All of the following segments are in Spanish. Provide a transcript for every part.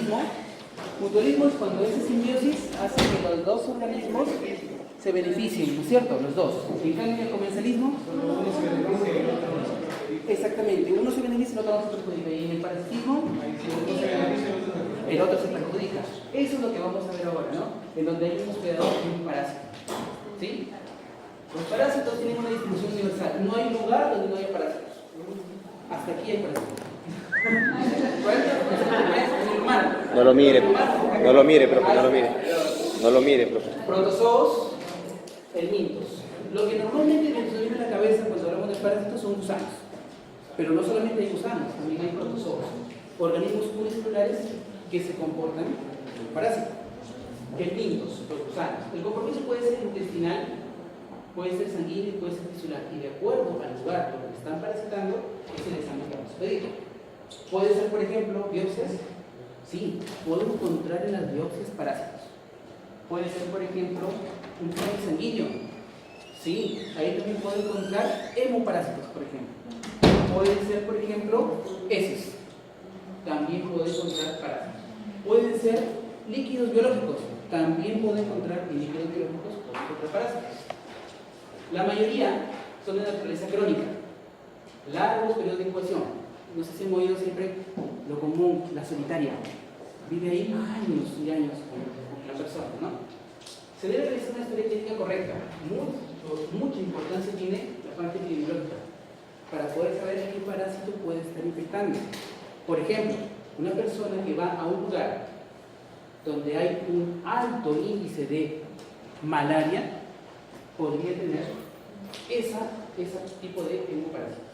mutualismo. Mutualismo es cuando esa simbiosis hace que los dos organismos se beneficien, ¿no es cierto? Los dos. En cambio, el comensalismo, exactamente, uno se beneficia y el otro no se perjudica. Y en el parasitismo, el otro se perjudica. Eso es lo que vamos a ver ahora, ¿no? En donde hay un hospedador y un parásito. ¿Sí? Los parásitos tienen una distribución universal. No hay lugar donde no haya parásitos. Hasta aquí hay parásitos. No lo mire, profe, no lo mire. No lo mire, profe. Protozoos, helmintos. Lo que normalmente nos viene a la cabeza cuando hablamos de parásitos son gusanos. Pero no solamente hay gusanos, también hay protozoos. Organismos unicelulares que se comportan como parásitos. Helmintos, los gusanos. El compromiso puede ser intestinal, puede ser sanguíneo y puede ser tisular. Y de acuerdo al lugar donde están parasitando, es el examen que vamos a pedir. Puede ser, por ejemplo, biopsias. Sí, puedo encontrar en las biopsias parásitos. Puede ser, por ejemplo, un examen sanguíneo. Sí, ahí también puedo encontrar hemoparásitos, por ejemplo. Puede ser, por ejemplo, heces. También puedo encontrar parásitos. Pueden ser líquidos biológicos. También puedo encontrar en líquidos biológicos otros parásitos. La mayoría son de naturaleza crónica. Largos periodos de incubación. No sé si hemos oído siempre lo común, la solitaria. Vive ahí años y años con la persona, ¿no? Se debe realizar una historia clínica correcta. Mucha importancia tiene la parte epidemiológica para poder saber a qué parásito puede estar infectando. Por ejemplo, una persona que va a un lugar donde hay un alto índice de malaria podría tener ese tipo de hemoparásito.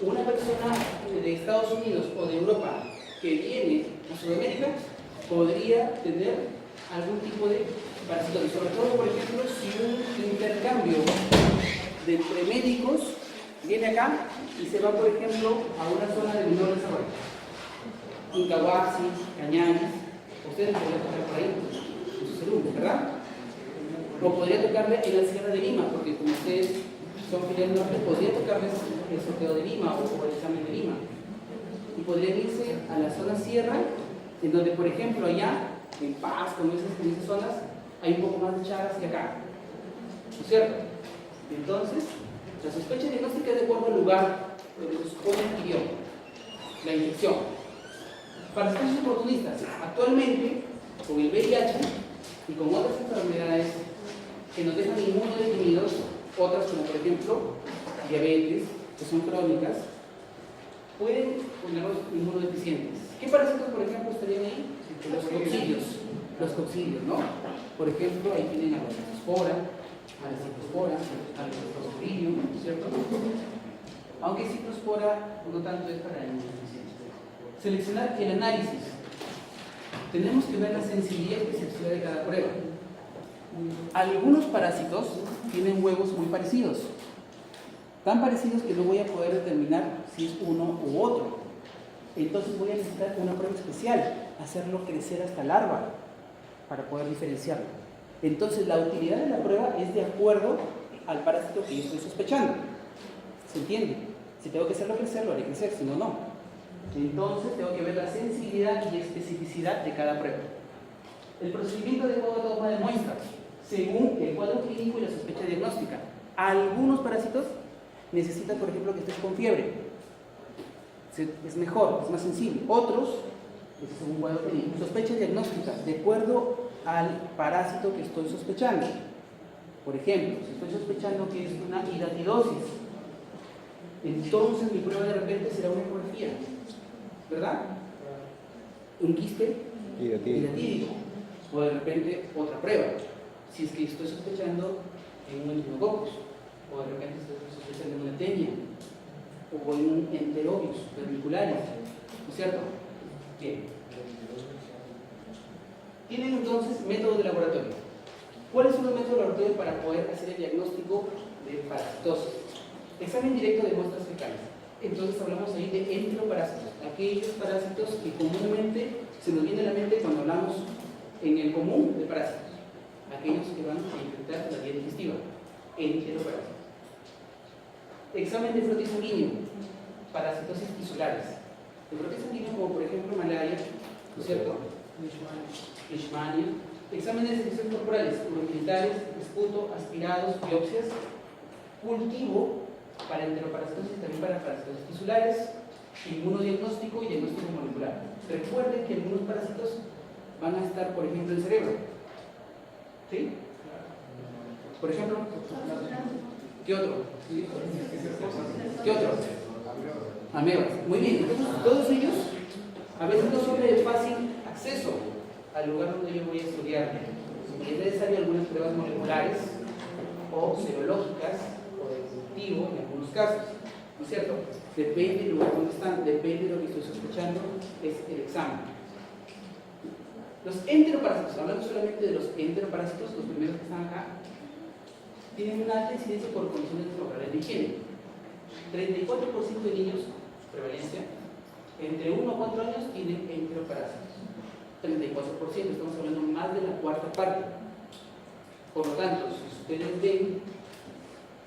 Una persona de Estados Unidos o de Europa que viene a Sudamérica podría tener algún tipo de parásito. Y sobre todo, por ejemplo, si un intercambio de entre médicos viene acá y se va, por ejemplo, a una zona de menor desarrollo. Incahuasi, Cañanes, ustedes podrían tocar por ahí en sus alumnos, ¿verdad? O podría tocarle en la Sierra de Lima, porque como ustedes son filiales norte, podría tocarles el sorteo de Lima o el examen de Lima. Y podrían irse a la zona sierra, en donde, por ejemplo, allá, en Paz, en esas zonas, hay un poco más de chagas que acá. ¿No es cierto? Entonces, la sospecha diagnóstica es de acuerdo al lugar donde se supone adquirió la infección. Para los casos oportunistas, actualmente, con el VIH y con otras enfermedades que nos dejan inmunodeprimidos, otras como por ejemplo diabetes, que son crónicas, pueden ponernos inmunodeficientes. ¿Qué parásitos, por ejemplo, estarían ahí? Los coccidios, ¿no? Por ejemplo, ahí tienen a la Citospora, a la Citosporidium, ¿cierto? Aunque Citospora no tanto es para inmunodeficientes. Seleccionar el análisis. Tenemos que ver la sensibilidad y percepción de cada prueba. Algunos parásitos tienen huevos muy parecidos, tan parecidos que no voy a poder determinar si es uno u otro. Entonces voy a necesitar una prueba especial, hacerlo crecer hasta larva para poder diferenciarlo. Entonces la utilidad de la prueba es de acuerdo al parásito que yo estoy sospechando. ¿Se entiende? Si tengo que hacerlo crecer, lo haré crecer, si no, no. Entonces tengo que ver la sensibilidad y especificidad de cada prueba. El procedimiento de toma de muestras, según el cuadro clínico y la sospecha diagnóstica. Algunos parásitos necesitan, por ejemplo, que estés con fiebre. Es mejor, es más sensible. Otros, según cuadro clínico, sospecha diagnóstica, de acuerdo al parásito que estoy sospechando. Por ejemplo, si estoy sospechando que es una hidatidosis, entonces mi prueba de repente será una ecografía, ¿verdad? Un quiste hidatídico. O de repente otra prueba, si es que estoy sospechando en un echinococcus, o de repente estoy sospechando en una tenia, o en un enterobius vermicularis, ¿no es cierto? Bien. Tienen entonces métodos de laboratorio. ¿Cuáles son los métodos de laboratorio para poder hacer el diagnóstico de parasitosis? Examen directo de muestras fecales. Entonces hablamos ahí de enteroparásitos, aquellos parásitos que comúnmente se nos viene a la mente cuando hablamos en el común de parásitos, aquellos que van a infectar la vía digestiva, enteroparásitos. Examen de frotis sanguíneo, parasitosis tisulares. El frotis sanguíneo, como por ejemplo malaria, ¿no es cierto? Leishmania. Exámenes de sección corporales, urogenital, esputo, aspirados, biopsias, cultivo para enteroparasitosis y también para parasitosis tisulares, inmunodiagnóstico y diagnóstico molecular. Recuerden que algunos parásitos van a estar, por ejemplo, en el cerebro. ¿Sí? Por ejemplo, ¿qué otro? ¿Qué otro? Amebas. Muy bien, entonces todos ellos a veces no son de fácil acceso al lugar donde yo voy a estudiar. Es necesario algunas pruebas moleculares o serológicas o de cultivo en algunos casos, ¿no es cierto? Depende del lugar donde están, depende de lo que estoy sospechando, es el examen. Los enteroparásitos, hablando solamente de los enteroparásitos, los primeros que están acá, tienen una alta incidencia por condiciones favorables de higiene. 34% de niños, prevalencia, entre 1 a 4 años tienen enteroparásitos. 34%, estamos hablando más de la cuarta parte. Por lo tanto, si ustedes ven,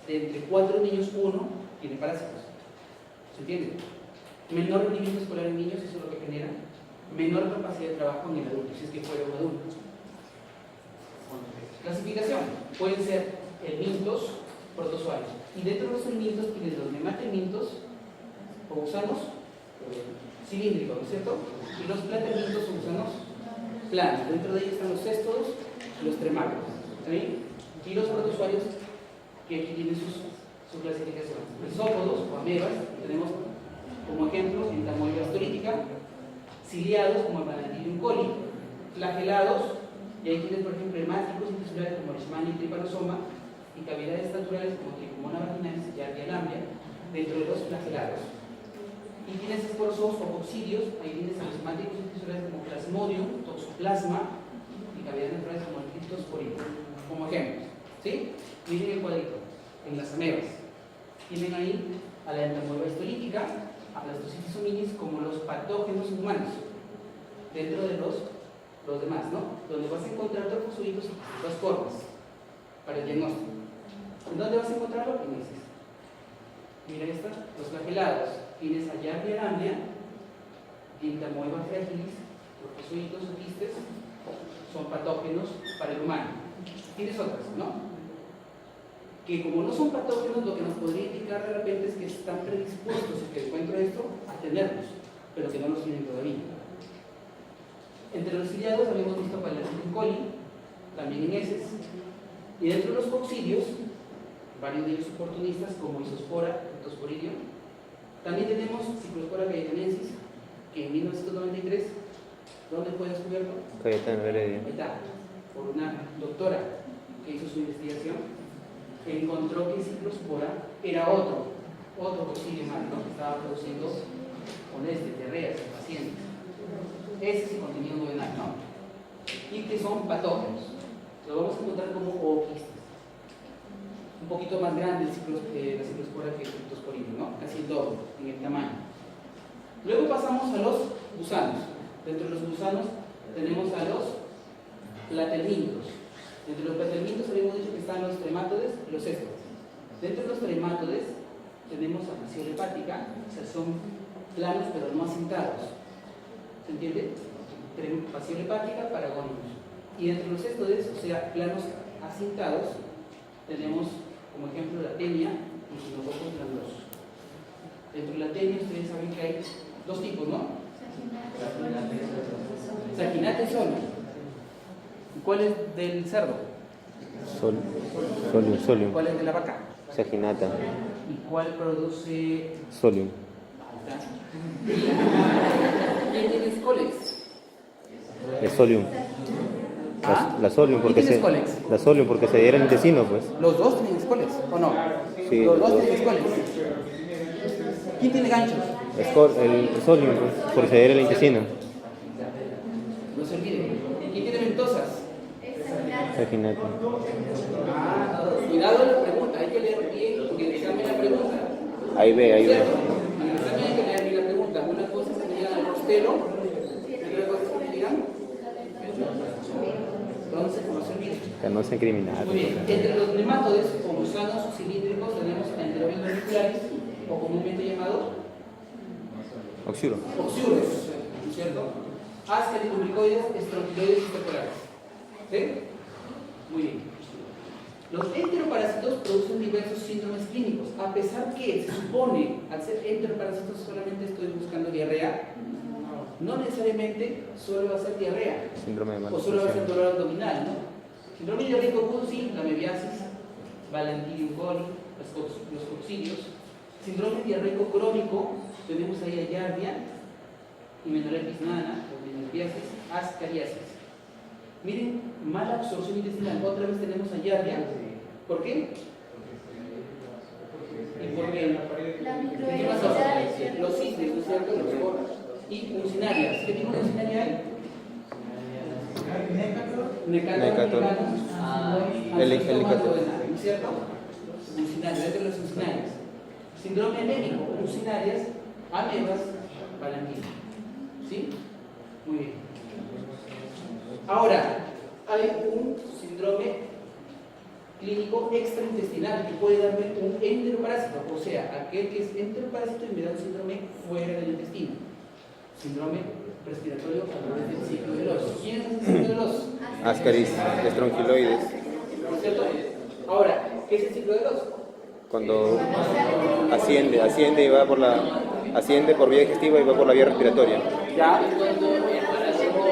de entre 4 niños, 1 tiene parásitos. ¿Se entiende? Menor rendimiento escolar en niños, eso es lo que genera menor capacidad de trabajo en el adulto, si es que fuera un adulto. Clasificación, pueden ser helmintos, protozoarios. Y dentro de los helmintos tienes los nematelmintos o gusanos cilíndricos, ¿no es cierto? Y los platelmintos o gusanos planos. Dentro de ellos están los céstodos y los tremáticos. ¿Sí? Y los protozoarios, que aquí tienen su clasificación. Isópodos o amebas, tenemos como ejemplo entamoeba astolítica, ciliados como el Vanadillium coli, flagelados, y ahí tienes por ejemplo hemáticos y tisulares como Leishmania y Trypanosoma, y cavidades naturales como Trichomona vaginalis y Giardia lamblia, dentro de los flagelados. Y tienes esporosos o coccidios, ahí tienes a los hemáticos y tisulares como Plasmodium, Toxoplasma, y cavidades naturales como el Cryptosporidium, como ejemplos. ¿Sí? Miren el cuadrito, en las amebas. Tienen ahí a la entamoeba histolítica, a Blastocitis hominis como los patógenos humanos, dentro de los demás, ¿no? Donde vas a encontrar trofozoitos y distintas formas para el diagnóstico. ¿En dónde vas a encontrarlo? En ese. Mira esta, los flagelados. Tienes a Giardia lamblia, Entamoeba fragilis, trofozoitos o quistes, son patógenos para el humano. Tienes otras, ¿no? Que como no son patógenos, lo que nos podría indicar de repente es que están predispuestos, si que encuentro esto, a tenerlos, pero que no los tienen todavía. Entre los ciliados habíamos visto Plasmodium coli, también en heces, y dentro de los coccidios, varios de ellos oportunistas, como Isospora, Cryptosporidium. También tenemos Cyclospora cayetanensis, que en 1993, ¿dónde fue descubierto? Cayetano Heredia. Ahí está, por una doctora que hizo su investigación. Encontró que Cyclospora era otro coccidio más, ¿no? Que estaba produciendo diarreas en pacientes. Ese sí contenido novenal, ¿no? Y que son patógenos. Lo vamos a encontrar como ooquistes. Un poquito más grande la Cyclospora que el Cryptosporidium, ¿no? Casi el doble en el tamaño. Luego pasamos a los gusanos. Dentro de los gusanos tenemos a los platelmintos. Entre los platelmintos habíamos dicho que están los tremátodes y los céstodes. Dentro de los tremátodes tenemos a Fasciola hepática, o sea, son planos pero no acintados. ¿Se entiende? Fasciola hepática, paragónicos. Y entre los céstodes, o sea, planos acintados, tenemos como ejemplo la tenia y Echinococos granulosos. Dentro de la tenia ustedes saben que hay dos tipos, ¿no? Saginata y Solium. ¿Y cuál es del cerdo? Solium. ¿Cuál es de la vaca? Saginata. ¿Y cuál produce? Solium. ¿Quién tiene Colex? El Solium. ¿Ah? La Solium porque ¿Quién se. tiene Colex? La Solium porque se diera el intestino, pues. ¿Los dos tienen Colex o no? Sí, los dos los tienen Colex. ¿Quién tiene ganchos? El Solium, pues, porque se diera el intestino. No se olviden. ¿Quién tiene ventosas? Saginata. Cuidado en la pregunta, hay que leer bien porque el examen la pregunta. Ahí ve. En el examen hay que leer bien la pregunta. Una cosa es que me digan el rostelo, y otra cosa es que me digan. Entonces, no se olviden. Que no se criminal. Muy bien, entre los nematodes o gusanos cilíndricos tenemos Enterobium radicularis, o comúnmente llamado Oxuro. oxiurus, ¿no es cierto? Ascaris, lumbricoides, estronquiloides y temporales. ¿Sí? Muy bien. Los enteroparásitos producen diversos síndromes clínicos, a pesar que se supone, al ser enteroparásitos solamente estoy buscando diarrea, no necesariamente solo va a ser diarrea, Síndrome de o solo va a ser malnutrición. dolor abdominal, ¿no? Síndrome diarreico agudo, sí, la mebiasis, Valentinium coli, los coccidios. Síndrome diarreico crónico, tenemos ahí a Giardia, Hymenolepis nana, menorquiasis, ascariasis. Miren, mala absorción intestinal, otra vez tenemos a Giardia. ¿Por qué? ¿Y por qué? ¿Qué pasó? Los cisnes, ¿no es cierto? Los coros. Y mucinarias. ¿Qué tipo de mucinaria hay? Necator. Helicator. ¿No es cierto? Mucinarias, dentro de las mucinarias. Síndrome anémico, mucinarias, amebas, palanquina. ¿Sí? Muy bien. Ahora, hay un síndrome clínico extraintestinal que puede darme un enteroparásito, o sea, aquel que es enteroparásito y me da un síndrome fuera del intestino. Síndrome respiratorio a través del ciclo de los. ¿Quién es el ciclo de los? Ascaris, estronquiloides. ¿No es cierto? Ahora, ¿qué es el ciclo de los? Cuando asciende y va por asciende por vía digestiva y va por la vía respiratoria. Ya.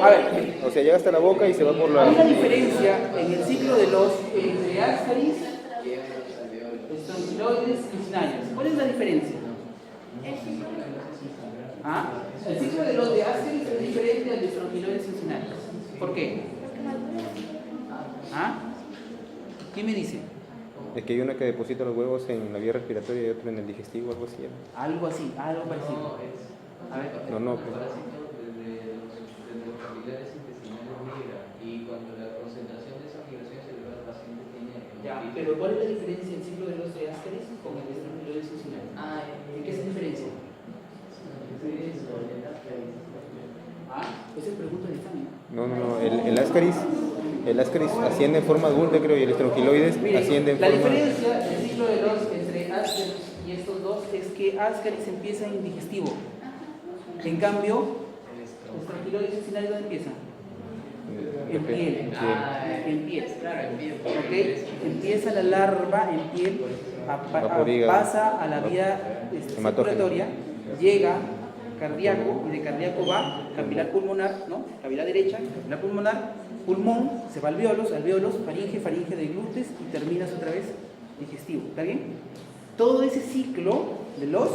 A ver. O sea, llega hasta la boca y se va por la... Hay una diferencia en el ciclo de los entre Ascaris, estronquiloides y mucinarias. ¿Cuál es la diferencia? ¿Ah? El ciclo de los de Ascaris es diferente al de estronquiloides y mucinarias. ¿Por qué? ¿Ah? ¿Qué me dice? Es que hay una que deposita los huevos en la vía respiratoria y otra en el digestivo, algo así. Algo así, algo parecido. A ver. No. Ya, pero ¿cuál es la diferencia en el ciclo de los de Ascaris con el de estronquiloides y mucinarias? ¿En qué se diferencia? Esa es pregunta del examen. No. El Ascaris asciende en forma adulta, creo, y el estronquiloides asciende en la forma... diferencia del ciclo de los entre Ascaris y estos dos es que Ascaris empieza en digestivo. En cambio, estronquiloides y mucinarias, ¿dónde empieza? En piel. En piel, claro. ¿Okay? Empieza la larva en piel, pasa a la vía circulatoria, llega cardíaco y de cardíaco va capilar pulmonar, ¿no? Cavidad derecha, capilar pulmonar, pulmón, se va alvéolos, faringe de glúteos y terminas otra vez digestivo. ¿Está bien? Todo ese ciclo de los,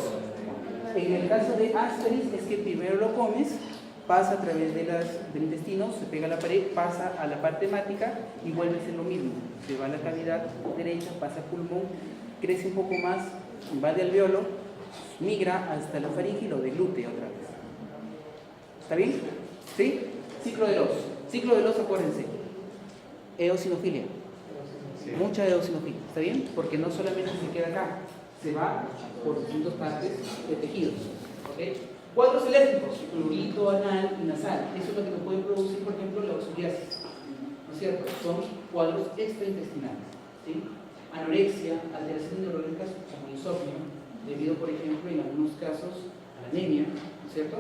en el caso de Ascaris, es que primero lo comes, pasa a través del intestino, se pega a la pared, pasa a la parte hemática y vuelve a ser lo mismo. Se va a la cavidad derecha, pasa al pulmón, crece un poco más, va de alvéolo, migra hasta la faringe y lo deglute otra vez. ¿Está bien? ¿Sí? Ciclo de los. Ciclo de los, acuérdense. Eosinofilia. Mucha eosinofilia. ¿Está bien? Porque no solamente se queda acá, se va por distintas partes de tejidos. ¿Ok? Cuadros alérgicos, prurito, anal y nasal. Eso es lo que nos puede producir, por ejemplo, la psoriasis. ¿No es cierto? Son cuadros extraintestinales. ¿Sí? Anorexia, alteraciones neurológicas como insomnio, debido, por ejemplo, en algunos casos a la anemia, ¿no es cierto?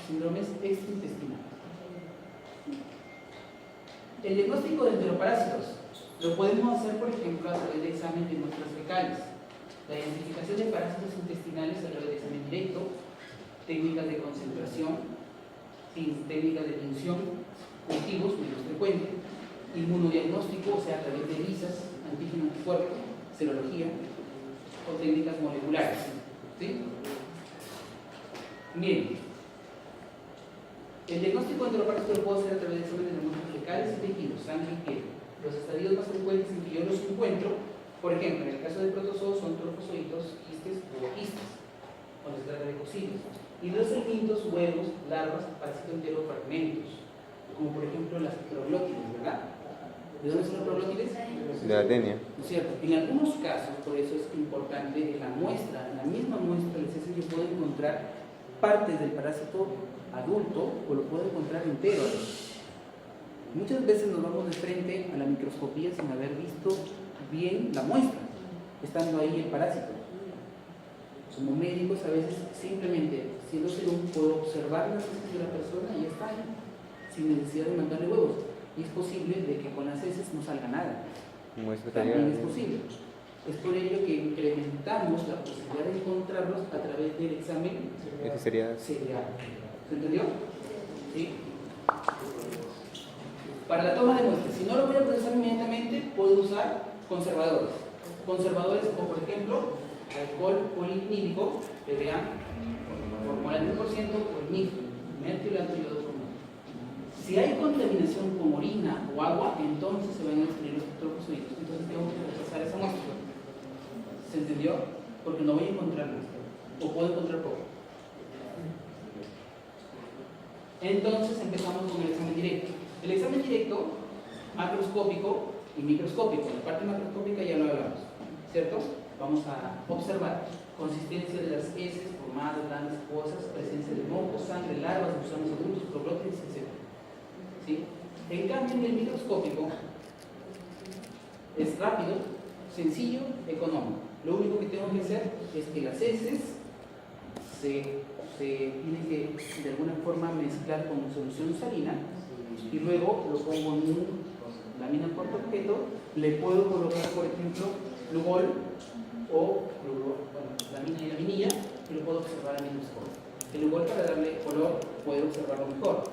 Síndromes extraintestinales. El diagnóstico de enteroparásitos lo podemos hacer, por ejemplo, a través de examen de muestras fecales. La identificación de parásitos intestinales a través de examen directo, técnicas de concentración, técnicas de tinción, cultivos, menos frecuente, inmunodiagnóstico, o sea, a través de ELISAs, antígeno anticuerpo, serología, o técnicas moleculares. ¿Sí? Bien. El diagnóstico de enteroparásitos lo puedo hacer a través de exámenes de muestras fecales y tejidos, sangre y piel. Los estadios más frecuentes en que yo los encuentro, por ejemplo, en el caso de protozoos son trofozoitos, quistes o quistes, cuando se trata de coccidios. Y los segmentos, huevos, larvas, parásito entero, fragmentos, como por ejemplo las proglótides, ¿verdad? ¿De dónde son los proglótides? De la tenia. ¿No es cierto? En algunos casos, por eso es importante, en la muestra, en la misma muestra del heces yo puedo encontrar partes del parásito adulto o lo puedo encontrar entero. Muchas veces nos vamos de frente a la microscopía sin haber visto bien la muestra, estando ahí el parásito. Como médicos a veces simplemente siendo según puedo observar las heces de la persona y ya está. sin necesidad de mandarle huevos. Y es posible de que con las heces no salga nada. Muestra También es tarea. posible. Es por ello que incrementamos la posibilidad de encontrarlos a través del examen Ese sería. serial. ¿Se entendió? ¿Sí? Para la toma de muestras, si no lo voy a procesar inmediatamente, puedo usar conservadores. Conservadores como por ejemplo alcohol polinílico, PBA, fórmula 10% o el MIF, mertiolato y yodo común. Si hay contaminación con orina o agua, entonces se van a extraer los troposoditos. Entonces tengo que rechazar esa muestra. ¿Se entendió? Porque no voy a encontrar muestra, o puedo encontrar poco. Entonces empezamos con el examen directo. El examen directo, macroscópico y microscópico. En la parte macroscópica ya lo hablamos, ¿cierto? Vamos a observar consistencia de las heces, formadas, grandes, acuosas, presencia de moco, sangre, larvas, gusanos adultos, probóscides, etc. ¿Sí? En cambio, en el microscópico es rápido, sencillo, económico. Lo único que tengo que hacer es que las heces se tienen que de alguna forma mezclar con solución salina y luego lo pongo en una lámina portaobjeto. Le puedo colocar, por ejemplo, Lugol o lámina y laminilla y lo puedo observar al microscopio. El Lugol, para darle color, puedo observarlo mejor.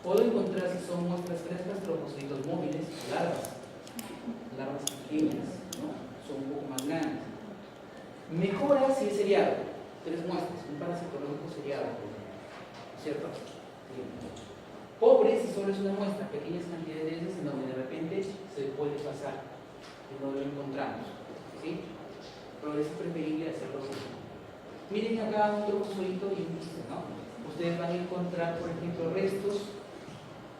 Puedo encontrar si son muestras frescas, troposoditos móviles, larvas pequeñas, ¿no? Son un poco más grandes. Mejora si es seriado. 3 muestras, un parasitológico seriado, ¿cierto? Sí. Pobre si solo es una muestra, pequeñas cantidades de heces en donde de repente se puede pasar y no lo encontramos, ¿sí? Pero es preferible hacerlo así. Miren acá un troposodito y un quiste, ¿no? Ustedes van a encontrar, por ejemplo, restos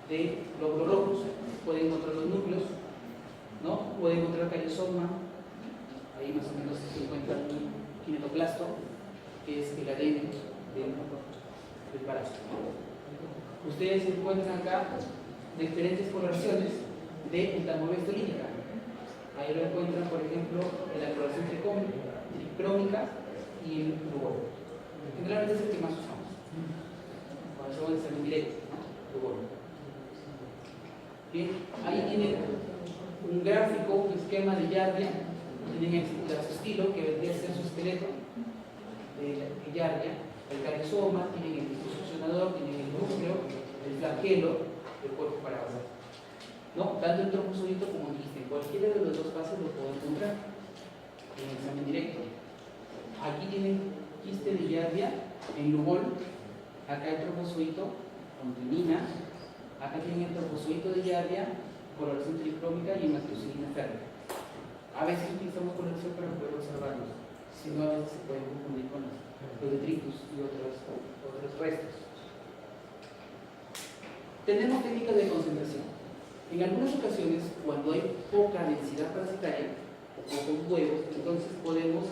de glóbulos rojos, pueden encontrar los núcleos, ¿no? Pueden encontrar callosoma, ahí más o menos se encuentra un kinetoplasto, que es el ADN del parásito. Ustedes encuentran acá diferentes coloraciones de entamoebestolítica. Ahí lo encuentran, por ejemplo, en la coloración tricrómica y el rubor. Generalmente es el que más usamos. Cuando hacemos el examen directo, ¿no? Rubor. Bien, ahí tienen un gráfico, un esquema de Yardia. Tienen su estilo, que vendría a ser su esqueleto de Yardia, el carizoma, tienen el disco succionador, tienen el núcleo, el flagelo, el cuerpo para avanzar. ¿No? Tanto el troposodito como el quiste, cualquiera de los dos pasos lo puedo encontrar en el examen directo. Aquí tienen quiste de Yardia en Lugol, acá el troposodito con tribina, acá tienen el troposodito de Yardia, coloración tricrómica y hematocilina férrea. A veces utilizamos coloración para poder observarlos. Si no, a veces se pueden confundir con los detritus y otros restos. Tenemos técnicas de concentración. En algunas ocasiones, cuando hay poca densidad parasitaria o pocos huevos, entonces podemos,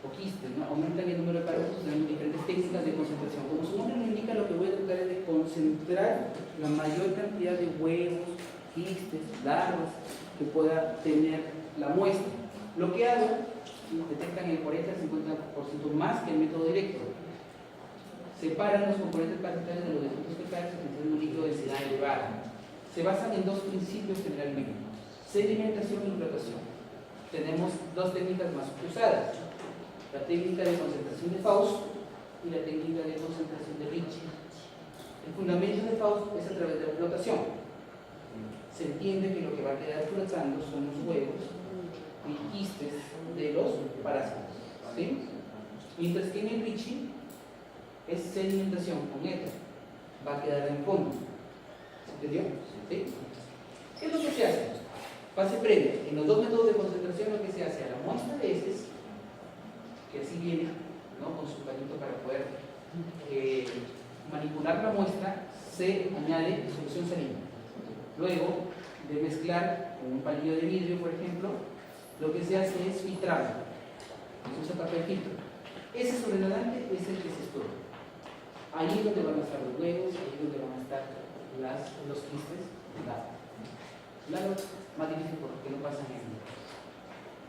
o quistes, ¿no? Aumentan el número de parásitos, tenemos diferentes técnicas de concentración. Como su nombre lo indica, lo que voy a tratar es de concentrar la mayor cantidad de huevos, quistes, larvas que pueda tener la muestra. Lo que hago, detectan el 40-50% más que el método directo. Separan los componentes parasitarios de los detritos fecales utilizando un líquido de densidad elevada. Se basan en 2 principios generalmente: sedimentación y flotación. Tenemos 2 técnicas más usadas: la técnica de concentración de Faust y la técnica de concentración de Ricci. El fundamento de Faust es a través de la flotación. Se entiende que lo que va a quedar flotando son los huevos y quistes de los parásitos, ¿sí? Mientras que en el Ricci es sedimentación con éter, va a quedar en el fondo. ¿Se entendió? ¿Sí? ¿Qué es lo que se hace? Fase previa. En los 2 métodos de concentración lo que se hace a la muestra de heces, que así viene, ¿no? Con su palito para poder manipular la muestra, se añade solución salina. Luego de mezclar con un palillo de vidrio, por ejemplo, lo que se hace es filtrarlo. Se usa papel filtro. Ese sobrenadante es el que se estudia. Ahí es donde van a estar los huevos, ahí es donde van a estar los quistes. Claro, más difícil porque no pasan en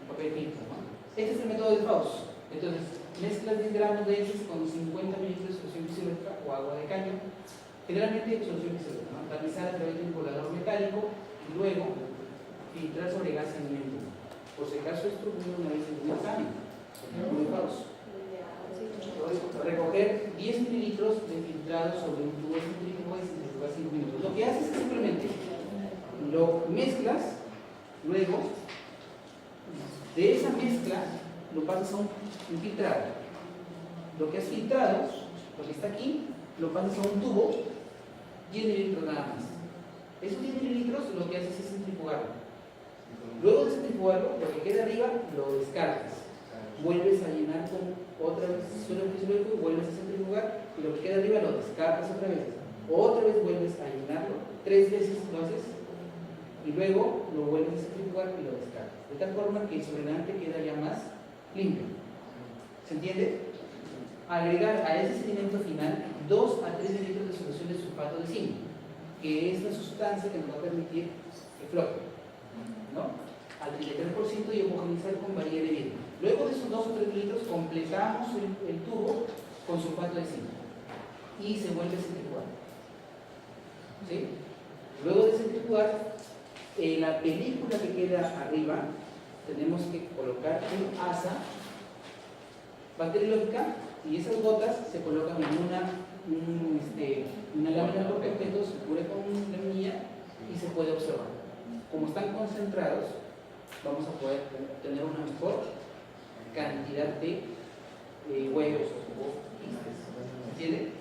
papel filtro, ¿no? Este es el método de Faust. Entonces, mezclas 10 gramos de heces con 50 mililitros de solución fisiológica o agua de caño, Generalmente solución que se usa, ¿no? Tamizar a través de un colador metálico y luego filtrar sobre gas alimento. Por si acaso esto una vez en un examen, muy falso. Recoger 10 mililitros de filtrado sobre un tubo centrífugo y centrifugar 5 minutos. Lo que haces es simplemente lo mezclas, luego de esa mezcla lo pasas a un filtrado. Lo que has filtrado, lo que está aquí, lo pasas a un tubo, 10 mililitros nada más. Esos 10 mililitros lo que haces es centrifugarlo. Luego de centrifugarlo, lo que queda arriba lo descartas. Vuelves a llenar con otra vez suelo y vuelves a centrifugar, y lo que queda arriba lo descartas otra vez vuelves a llenarlo, 3 veces lo haces, y luego lo vuelves a centrifugar y lo descartas. De tal forma que el sobrenaante queda ya más limpio. ¿Se entiende? Agregar a ese sedimento final 2 a 3 mililitros de solución de sulfato de zinc, que es la sustancia que nos va a permitir que flote, ¿no? Al 33% y homogeneizar con varilla de vidrio. Luego de esos 2 o 3 mililitros completamos el tubo con sulfato de zinc y se vuelve a centrifugar. ¿Sí? Luego de centrifugar, en la película que queda arriba tenemos que colocar un asa bacteriológica y esas gotas se colocan en una lámina por objetos, se cubre con una laminilla y se puede observar. Como están concentrados, vamos a poder tener una mejor cantidad de huevos o quistes. ¿Entiende?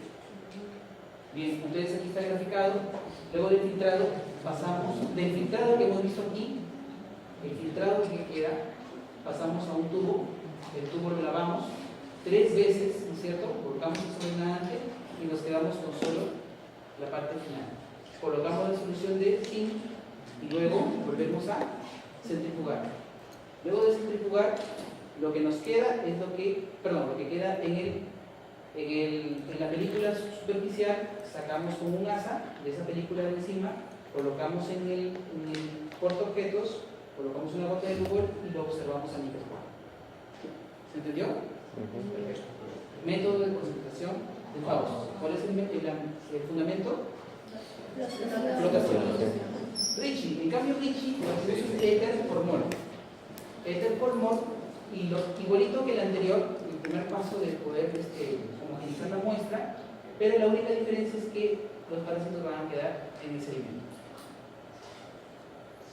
Bien, entonces aquí está graficado. Luego del filtrado, pasamos del filtrado que hemos visto aquí, el filtrado que queda, pasamos a un tubo. El tubo lo lavamos 3 veces, ¿no es cierto? Colocamos el sobrenaante y nos quedamos con solo la parte final. Colocamos la solución de zinc y luego volvemos a centrifugar. Luego de centrifugar, lo que nos queda es lo que queda en la película superficial, sacamos con un asa de esa película de encima, colocamos en el portaobjetos, colocamos una gota de rubor y lo observamos a microscopio. ¿Se entendió? Perfecto. Método de concentración de Faust. ¿Cuál es el fundamento? Flotación. Ricci, en cambio Ricci es un éter por mol. Éter por mol, y igualito que el anterior, el primer paso de poder homogeneizar la muestra, pero la única diferencia es que los parásitos van a quedar en el sedimento.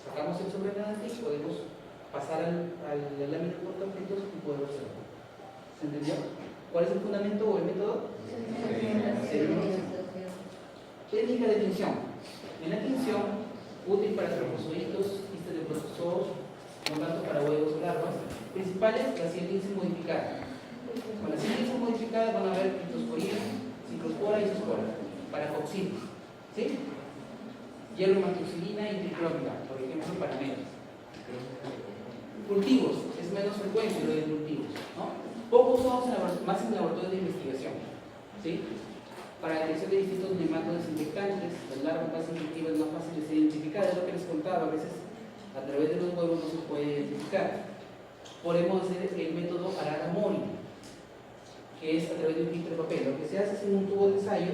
Sacamos el sobrenaante y podemos pasar a la lámina de portaobjetos y poder observar. ¿Se entendió? ¿Cuál es el fundamento o el método? Sedimentación. Técnica de tinción. En la tinción, útil para trofozoitos, quistes de protozoos, no tanto para huevos o larvas, principales, la síntese modificada. Con la síntese modificada van a ver fitosporina, ciclospora y isospora, para coxinas, ¿sí? Hierro-matoxilina y triclómica, por ejemplo, para medias. Cultivos, es menos frecuente lo de cultivos, ¿no? Poco usados más en laboratorios de investigación, ¿sí? Para la detección de distintos nematodos desinfectantes, las larvas más infectivas más fáciles de identificar, es lo que les contaba, a veces a través de los huevos no se puede identificar. Podemos hacer el método Arara-Mori, que es a través de un filtro de papel. Lo que se hace es en un tubo de ensayo,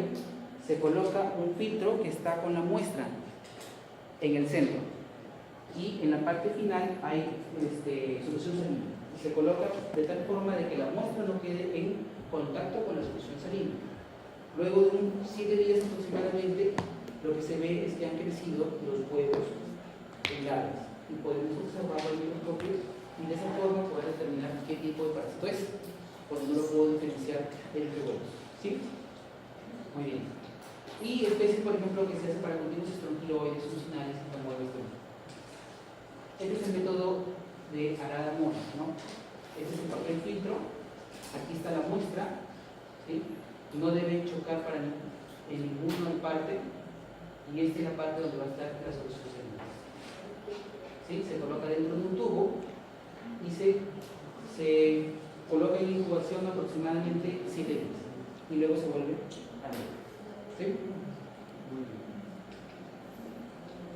se coloca un filtro que está con la muestra en el centro y en la parte final hay solución salina. Se coloca de tal forma de que la muestra no quede en contacto con la solución salina. Luego de 7 días aproximadamente, lo que se ve es que han crecido los huevos en larvas y podemos observarlo al microscopio y de esa forma poder determinar qué tipo de parásito es, porque no lo puedo diferenciar entre huevos. ¿Sí? Muy bien. Y especies, por ejemplo, que se hace para cultivos estronquiloides, succinales y con huevos de. Este es el método de Arara-Mori, ¿no? Este es el papel filtro, aquí está la muestra, ¿sí? No debe chocar en ninguna parte, y esta es la parte donde va a estar la solución salina. ¿Sí? Se coloca dentro de un tubo y se coloca en incubación aproximadamente 7 días y luego se vuelve a leer. ¿Sí?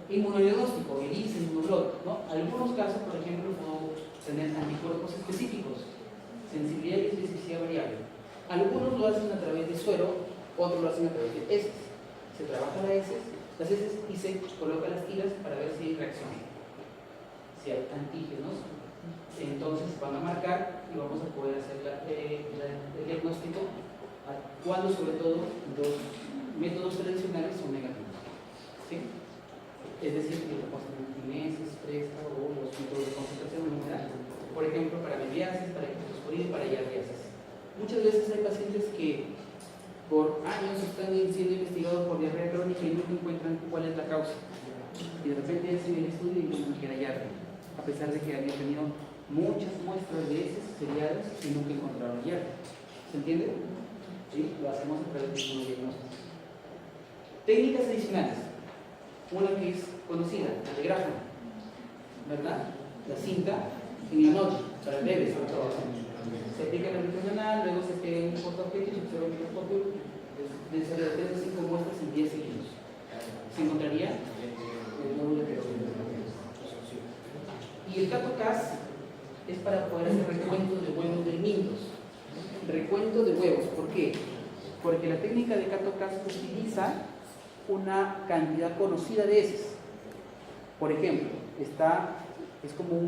Inmunodiagnóstico, ELISA, inmunoblot, ¿no? Algunos casos, por ejemplo, puedo tener anticuerpos específicos, sensibilidad y especificidad variable. Algunos lo hacen a través de suero, otros lo hacen a través de heces. se trabaja las heces y se coloca las tiras para ver si hay reacción, si hay antígenos. Entonces van a marcar y vamos a poder hacer el diagnóstico cuando sobre todo los métodos tradicionales son negativos, ¿sí? Es decir, que la concentración expresa o los métodos de concentración en general, por ejemplo, para mediasis, para hipofosforía y para diarreasis. Muchas veces hay pacientes que por años están siendo investigados por diarrea crónica y nunca encuentran cuál es la causa. Y de repente hacen el estudio y encuentran que era diarrea, a pesar de que habían tenido muchas muestras de heces seriadas y nunca encontraron diarrea. ¿Se entiende? ¿Sí? Lo hacemos a través de un diagnóstico. Técnicas adicionales. Una que es conocida, la de Graham, ¿verdad? La cinta en la noche, para el bebé sobre todo. Se aplica la regional, luego se pega en un portaobjeto y se observa el microscopio de 3 a 5 muestras en 10 seguidos. Se encontraría el módulo de y el CATO-CAS es para poder hacer recuento de huevos de niños. Recuento de huevos, ¿por qué? Porque la técnica de CATO-CAS utiliza una cantidad conocida de heces. Por ejemplo, es como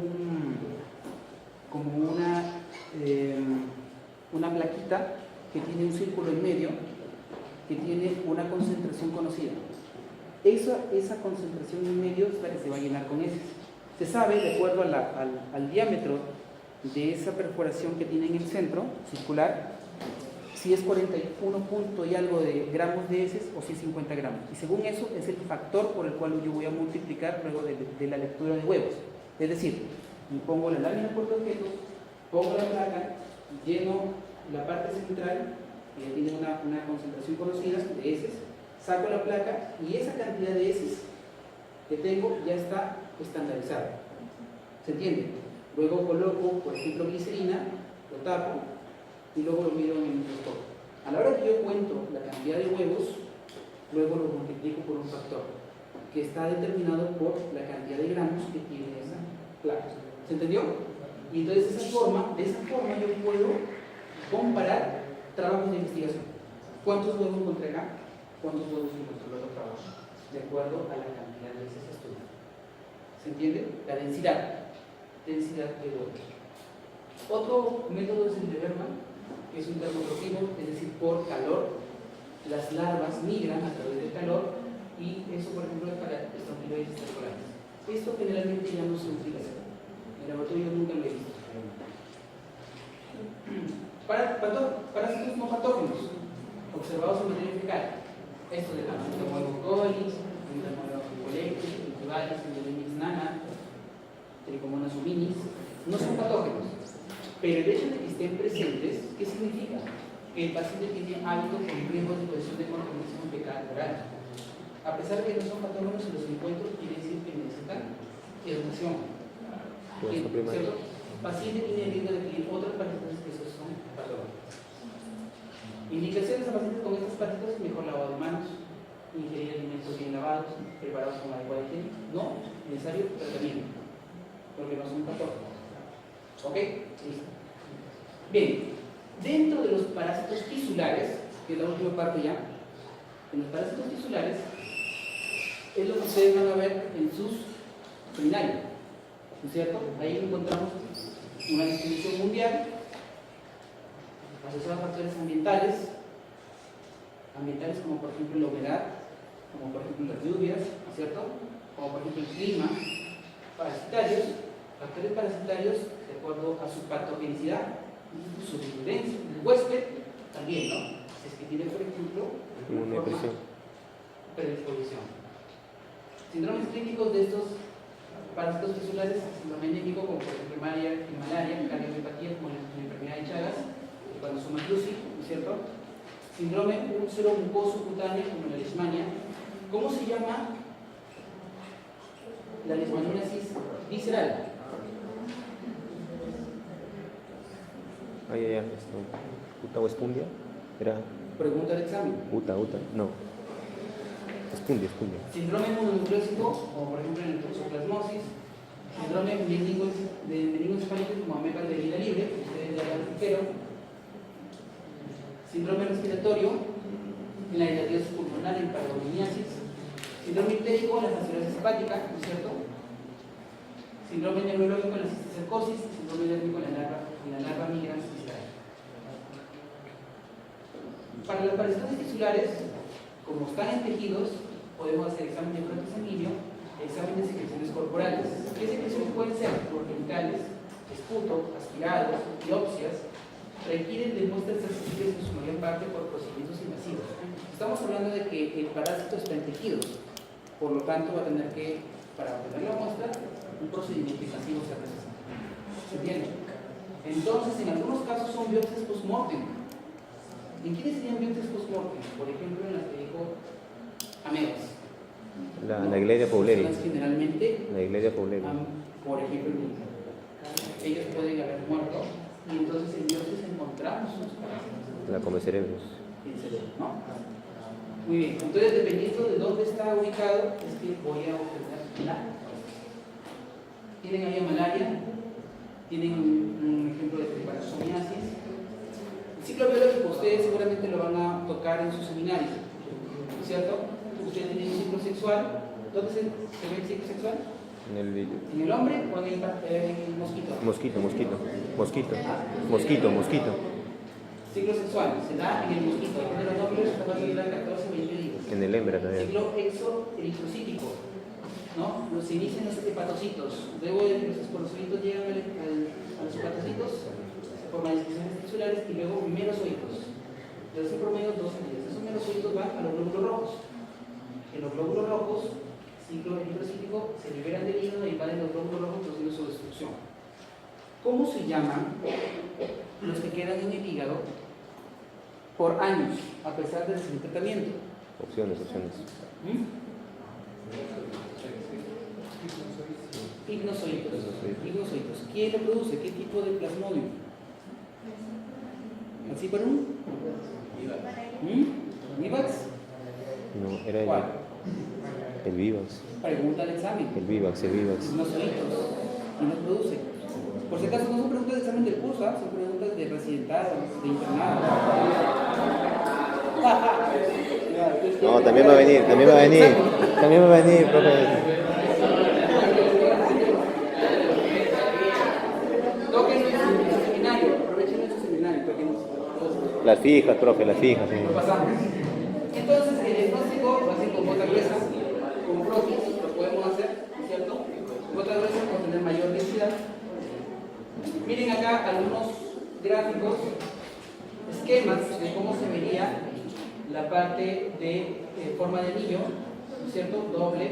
una plaquita que tiene un círculo en medio que tiene una concentración conocida. Esa concentración en medio es la que se va a llenar con heces. Se sabe, de acuerdo al diámetro de esa perforación que tiene en el centro circular, si es 41 punto y algo de gramos de heces o si es 50 gramos. Y según eso es el factor por el cual yo voy a multiplicar luego de la lectura de huevos. Es decir, pongo la lámina por objetos, pongo la placa, lleno la parte central, que ya tiene una concentración conocida de heces, saco la placa y esa cantidad de heces que tengo ya está estandarizada. ¿Se entiende? Luego coloco, por ejemplo, glicerina, lo tapo y luego lo mido en el microscopio. A la hora que yo cuento la cantidad de huevos, luego lo multiplico por un factor que está determinado por la cantidad de gramos que tiene esa placa. ¿Se entendió? Y entonces de esa forma yo puedo comparar trabajos de investigación. ¿Cuántos huevos encontré acá? ¿Cuántos huevos encontré en otro trabajo? De acuerdo a la cantidad de ese estudio. ¿Se entiende? La densidad de huevos. Otro método es el de Berman, que es un termotrofivo, es decir, por calor. Las larvas migran a través del calor y eso, por ejemplo, es para estrontiloides circulares. Esto generalmente ya no se utiliza. En el laboratorio yo nunca lo he visto. Parásitos no patógenos observados en materia fecal. Esto de la Pseudomonas coli, Pseudomonas apicolectis, Cultivaris, Pseudomonas nana, Trichomonas huminis, no son patógenos. Pero el hecho de que estén presentes, ¿qué significa? Que el paciente tiene hábitos con riesgos de posición de microorganismos fecal oral. A pesar de que no son patógenos, si los encuentro, quiere decir que necesitan educación. ¿Cierto? El paciente tiene riesgo de adquirir otras partículas que esos son patógenos. Indicaciones a pacientes con estas partículas: mejor lavado de manos, ingerir alimentos bien lavados, preparados con adecuada higiene, no necesario tratamiento, porque no son patógenos. ¿Ok? Listo. Bien, dentro de los parásitos tisulares, que es la última parte ya, en los parásitos tisulares es lo que ustedes van a ver en sus seminarios, ¿no es cierto? Ahí encontramos una distribución mundial asociada a factores ambientales como por ejemplo la humedad, como por ejemplo las lluvias, ¿no es cierto? Como por ejemplo el clima. Parasitarios, factores parasitarios de acuerdo a su patogenicidad, su virulencia. El huésped también, ¿no? Si es que tiene, por ejemplo, una predisposición. Síndromes clínicos de estos parásitos tisulares: síndrome anémico, como por ejemplo malaria, cardiomiopatía, como la enfermedad de Chagas, cuando son maclusi, ¿no es cierto? Síndrome úlcero mucoso cutáneo, como la leishmania. ¿Cómo se llama la leishmaniasis visceral? ¿Uta o espundia? Era... Pregunta del examen. Uta, no. Espundia. Síndrome mononucleósico, como por ejemplo en el toxoplasmosis. Síndrome meningoencefálico, como ameca de vida libre, ustedes ya lo dijeron. Síndrome respiratorio en la hidratación pulmonar. pulmonar en paradomiasis, síndrome ictérico en la fasciolosis hepática, ¿no es cierto? Síndrome neurológico en la cisticercosis, síndrome dérmico en la larva migrans visceral. Para las parasitosis tisulares, como están en tejidos, podemos hacer examen de flujo sanguíneo, examen de secreciones corporales. ¿Qué secreciones pueden ser? Genitales, esputo, aspirados, biopsias, requieren de muestras accesibles en su mayor parte por procedimientos invasivos. Estamos hablando de que el parásito está en tejidos, por lo tanto va a tener que, para obtener la muestra, un procedimiento invasivo sea necesario. ¿Se entiende? Entonces, en algunos casos son biopsias post-mortem. ¿En quiénes serían biopsias post-mortem? Por ejemplo, en las que dijo amebas. La iglesia Pauleri. Generalmente, La iglesia Pauleri. por ejemplo, ellos pueden haber muerto y entonces en biopsias encontramos unos parásitos. La come cerebros. El cerebro, ¿no? Muy bien, entonces dependiendo de dónde está ubicado, es que voy a obtener la. Tienen ahí malaria, tienen un ejemplo de tripanosomiasis. El ciclo biológico ustedes seguramente lo van a tocar en su seminario, ¿cierto? Ustedes tienen un ciclo sexual. ¿Dónde se ve el ciclo sexual? ¿En el hombre o en el mosquito? Mosquito. Ciclo sexual se da en el mosquito. En los hombres va a durar 14 20 días. En el hembra también. Ciclo exoeritrocítico, ¿no? Se inician los hepatocitos. Luego los esporocitos llegan a los hepatocitos, se forman discusiones tisulares y luego merozoitos. Desde ese promedio 12 días. Esos merozoitos van a los glóbulos rojos. En los glóbulos rojos, ciclo eritrocítico, se liberan del hígado y invaden los glóbulos rojos produciendo su destrucción. ¿Cómo se llaman los que quedan en el hígado por años, a pesar del tratamiento? Opciones. Ignozoitos. ¿Quién lo produce? ¿Qué tipo de plasmodium? ¿Falciparum? ¿Vivax? No, era ¿Cuál? el Vivax. Pregunta al examen. El Vivax. Ignozoitos. ¿Quién lo produce? Por si acaso no son preguntas de examen del curso, son preguntas de residentado, de internado. No, también va a venir, profe. Toquen en su seminario, aprovechen en su seminario, toquen Las fijas, profe, las fijas. Lo pasamos. Entonces, el diagnóstico lo hacen con gota gruesa, con protis, lo podemos hacer, ¿cierto? Gota gruesa para tener mayor densidad. Miren acá algunos gráficos, esquemas de cómo se vería la parte de forma de anillo, ¿no es cierto? Doble.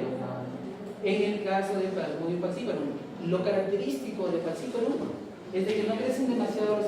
En el caso de Plasmodium falciparum, lo característico de falciparum es de que no crecen demasiado los